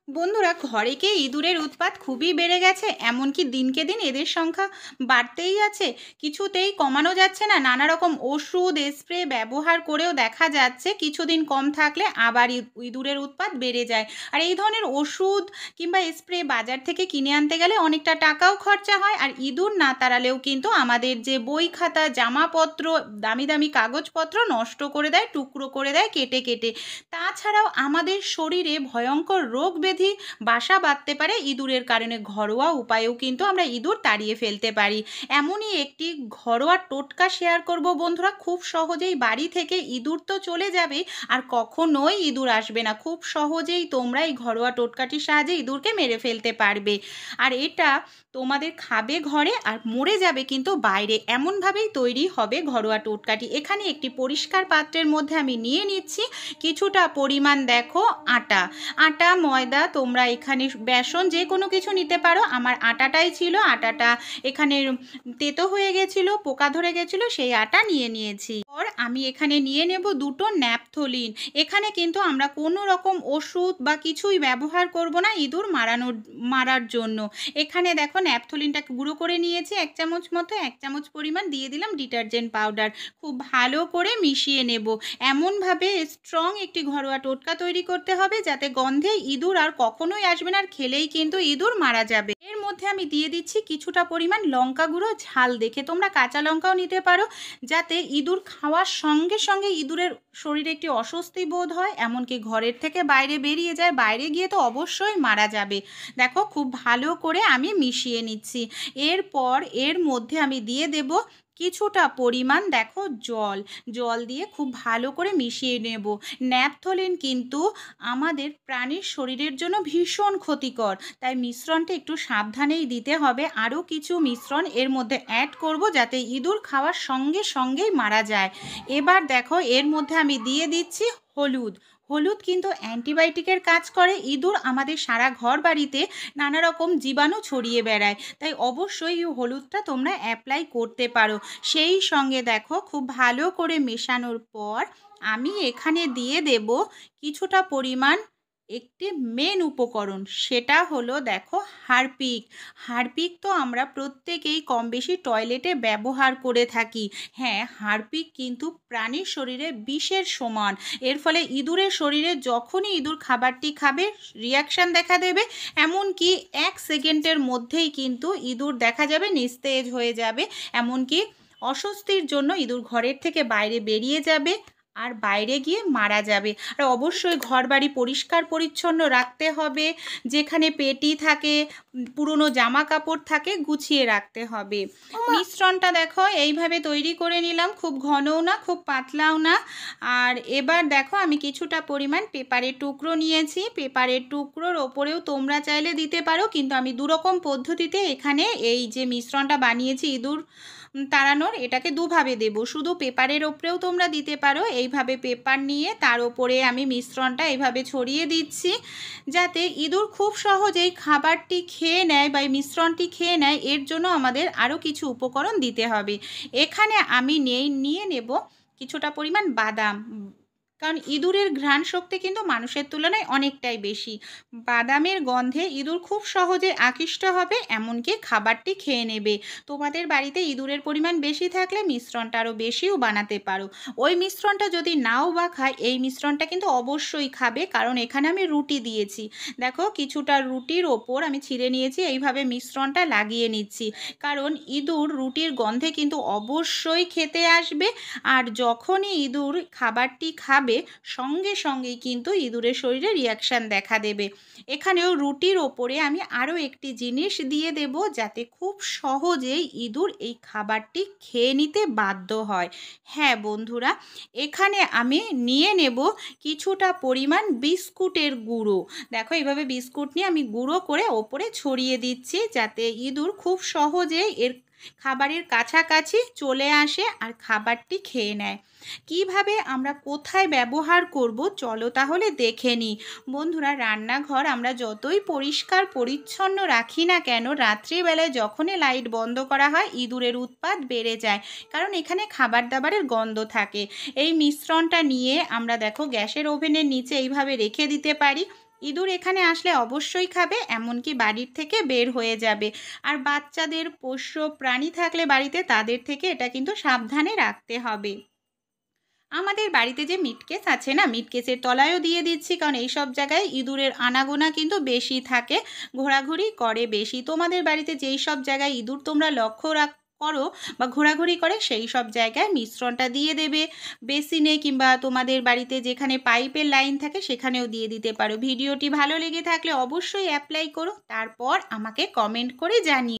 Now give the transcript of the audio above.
বন্ধুরা, ঘরে কি ইঁদুরের উৎপাত খুবই বেড়ে গেছে। এমনকি দিনকে দিন এদের সংখ্যা বাড়তেই আছে, কিছুতেই কমানো যাচ্ছে না। নানা রকম ওষুধ স্প্রে ব্যবহার করেও দেখা যাচ্ছে কিছুদিন কম থাকলে আবার ইঁদুরের উৎপাত বেড়ে যায়। আর এই ধরনের ওষুধ কিংবা স্প্রে বাজার থেকে কিনে আনতে গেলে অনেকটা টাকাও খরচা হয়, আর ইঁদুর না তাড়ালেও কিন্তু আমাদের যে বই খাতা জামাপত্র দামি দামি কাগজপত্র নষ্ট করে দেয়, টুকরো করে দেয় কেটে কেটে। তাছাড়াও আমাদের শরীরে ভয়ঙ্কর রোগ ব্যাধি বাসা বাঁধতে পারে ইঁদুরের কারণে। ঘরোয়া উপায়েও কিন্তু আমরা ইঁদুর তাড়িয়ে ফেলতে পারি। এমনই একটি ঘরোয়া টোটকা শেয়ার করব বন্ধুরা। খুব সহজেই বাড়ি থেকে ইঁদুর তো চলে যাবে, আর কখনোই ইঁদুর আসবে না। খুব সহজেই তোমরা এই ঘরোয়া টোটকাটির সাহায্যে ইঁদুরকে মেরে ফেলতে পারবে। আর এটা তোমাদের খাবে ঘরে আর মরে যাবে কিন্তু বাইরে, এমনভাবেই তৈরি হবে ঘরোয়া টোটকাটি। এখানে একটি পরিষ্কার পাত্রের মধ্যে আমি নিয়ে নিচ্ছি কিছুটা পরিমাণ দেখো আটা ময়দা, তোমরা এখানে বেসন যে কোনো কিছু নিতে পারো। আমার আটাটাই ছিল, আটাটা এখানে তেতো হয়ে গেছিলো, পোকা ধরে গেছিলো, সেই আটা নিয়ে নিয়েছি। আমি এখানে নিয়ে নেব দুটো ন্যাপথলিন। এখানে কিন্তু আমরা কোনো রকম ওষুধ বা কিছুই ব্যবহার করব না ইঁদুর মারার জন্য। এখানে দেখো ন্যাপথলিনটাকে গুঁড়ো করে নিয়েছি এক চামচ মতো, এক চামচ পরিমাণ দিয়ে দিলাম ডিটারজেন্ট পাউডার। খুব ভালো করে মিশিয়ে নেব। এমনভাবে স্ট্রং একটি ঘরোয়া টোটকা তৈরি করতে হবে যাতে গন্ধে ইঁদুর আর কখনোই আসবে না, আর খেলেই কিন্তু ইঁদুর মারা যাবে। এর মধ্যে আমি দিয়ে দিচ্ছি কিছুটা পরিমাণ লঙ্কা গুঁড়ো, ঝাল দেখে তোমরা কাঁচা লঙ্কাও নিতে পারো, যাতে ইঁদুর খাওয়ার সঙ্গে সঙ্গে ইঁদুরের শরীরে একটি অস্বস্তি বোধ হয়, এমনকি ঘরের থেকে বাইরে বেরিয়ে যায়। বাইরে গিয়ে তো অবশ্যই মারা যাবে। দেখো খুব ভালো করে আমি মিশিয়ে নিচ্ছি। এরপর এর মধ্যে আমি দিয়ে দেব কিছুটা পরিমাণ দেখো জল দিয়ে খুব ভালো করে মিশিয়ে নেব। ন্যাপথলিন কিন্তু আমাদের প্রাণীর শরীরের জন্য ভীষণ ক্ষতিকর, তাই মিশ্রণটা একটু সাবধানেই দিতে হবে। আরও কিছু মিশ্রণ এর মধ্যে অ্যাড করব যাতে ইঁদুর খাওয়ার সঙ্গে সঙ্গেই মারা যায়। এবার দেখো এর মধ্যে আমি দিয়ে দিচ্ছি হলুদ কিন্তু অ্যান্টিবায়োটিকের কাজ করে। ইঁদুর আমাদের সারা ঘর বাড়িতে নানা রকম জীবাণু ছড়িয়ে বেড়ায়, তাই অবশ্যই হলুদটা তোমরা অ্যাপ্লাই করতে পারো। সেই সঙ্গে দেখো খুব ভালো করে মেশানোর পর আমি এখানে দিয়ে দেব কিছুটা পরিমাণ একটি মেন উপকরণ, সেটা হলো দেখো হারপিক তো আমরা প্রত্যেকেই কম বেশি টয়লেটে ব্যবহার করে থাকি। হ্যাঁ, হারপিক কিন্তু প্রাণীর শরীরে বিষের সমান। এর ফলে ইঁদুরের শরীরে যখনই ইঁদুর খাবারটি খাবে রিয়াকশান দেখা দেবে, এমনকি 1 সেকেন্ডের মধ্যেই কিন্তু ইঁদুর দেখা যাবে নিস্তেজ হয়ে যাবে। এমনকি অস্বস্তির জন্য ইঁদুর ঘরের থেকে বাইরে বেরিয়ে যাবে আর বাইরে গিয়ে মারা যাবে। আর অবশ্যই ঘরবাড়ি পরিষ্কার পরিচ্ছন্ন রাখতে হবে। যেখানে পেটি থাকে, পুরনো জামা কাপড় থাকে, গুছিয়ে রাখতে হবে। মিশ্রণটা দেখো এইভাবে তৈরি করে নিলাম, খুব ঘনও না খুব পাতলাও না। আর এবার দেখো আমি কিছুটা পরিমাণ পেপারের টুকরো নিয়েছি। পেপারের টুকরোর ওপরেও তোমরা চাইলে দিতে পারো, কিন্তু আমি দুরকম পদ্ধতিতে এখানে এই যে মিশ্রণটা বানিয়েছি ইঁদুর তাড়ানোর, এটাকে দুভাবে দেব। শুধু পেপারের ওপরেও তোমরা দিতে পারো। এইভাবে পেপার নিয়ে তার ওপরে আমি মিশ্রণটা এইভাবে ছড়িয়ে দিচ্ছি যাতে ইঁদুর খুব সহজেই খাবারটি খেয়ে নেয় বা মিশ্রণটি খেয়ে নেয়। এর জন্য আমাদের আরও কিছু উপকরণ দিতে হবে। এখানে আমি নিয়ে নেব কিছুটা পরিমাণ বাদাম, কারণ ইঁদুরের ঘ্রাণ শক্তি কিন্তু মানুষের তুলনায় অনেকটাই বেশি। বাদামের গন্ধে ইঁদুর খুব সহজে আকৃষ্ট হবে, এমনকি খাবারটি খেয়ে নেবে। তোমাদের বাড়িতে ইঁদুরের পরিমাণ বেশি থাকলে মিশ্রণটা আরও বেশিও বানাতে পারো। ওই মিশ্রণটা যদি নাও বা খায়, এই মিশ্রণটা কিন্তু অবশ্যই খাবে, কারণ এখানে আমি রুটি দিয়েছি। দেখো কিছুটা রুটির ওপর আমি ছিঁড়ে নিয়েছি, এইভাবে মিশ্রণটা লাগিয়ে নিচ্ছি, কারণ ইঁদুর রুটির গন্ধে কিন্তু অবশ্যই খেতে আসবে। আর যখনই ইঁদুর খাবারটি খাবে সঙ্গে সঙ্গেই কিন্তু ইঁদুরের শরীরে রিয়াকশান দেখা দেবে। এখানেও রুটির ওপরে আমি আরও একটি জিনিস দিয়ে দেব যাতে খুব সহজেই ইঁদুর এই খাবারটি খেয়ে নিতে বাধ্য হয়। হ্যাঁ বন্ধুরা, এখানে আমি নিয়ে নেব কিছুটা পরিমাণ বিস্কুটের গুঁড়ো। দেখো এইভাবে বিস্কুট নিয়ে আমি গুঁড়ো করে ওপরে ছড়িয়ে দিচ্ছি যাতে ইঁদুর খুব সহজেই এর খাবারের কাছাকাছি চলে আসে আর খাবারটি খেয়ে নেয়। কিভাবে আমরা কোথায় ব্যবহার করব চলো তাহলে দেখে নিই। বন্ধুরা, রান্নাঘর আমরা যতই পরিষ্কার পরিচ্ছন্ন রাখি না কেন, রাত্রিবেলায় যখনই লাইট বন্ধ করা হয় ইঁদুরের উৎপাত বেড়ে যায়, কারণ এখানে খাবার দাবারের গন্ধ থাকে। এই মিশ্রণটা নিয়ে আমরা দেখো গ্যাসের ওভেনের নিচে এইভাবে রেখে দিতে পারি। ইঁদুর এখানে আসলে অবশ্যই খাবে, এমনকি বাড়ির থেকে বের হয়ে যাবে। আর বাচ্চাদের, পোষ্য প্রাণী থাকলে বাড়িতে তাদের থেকে এটা কিন্তু সাবধানে রাখতে হবে। আমাদের বাড়িতে যে মিটকেস আছে না, মিটকেসের তলায়ও দিয়ে দিচ্ছি, কারণ এইসব জায়গায় ইঁদুরের আনাগোনা কিন্তু বেশি থাকে, ঘোরাঘুরি করে বেশি। তোমাদের বাড়িতে যেই সব জায়গায় ইঁদুর তোমরা লক্ষ্য করো বা ঘোরাঘুরি করে, সেই সব জায়গায় মিশ্রণটা দিয়ে দেবে। বেসিনে কিংবা তোমাদের বাড়িতে যেখানে পাইপের লাইন থাকে সেখানেও দিয়ে দিতে পারো। ভিডিওটি ভালো লেগে থাকলে অবশ্যই অ্যাপ্লাই করো, তারপর আমাকে কমেন্ট করে জানিও।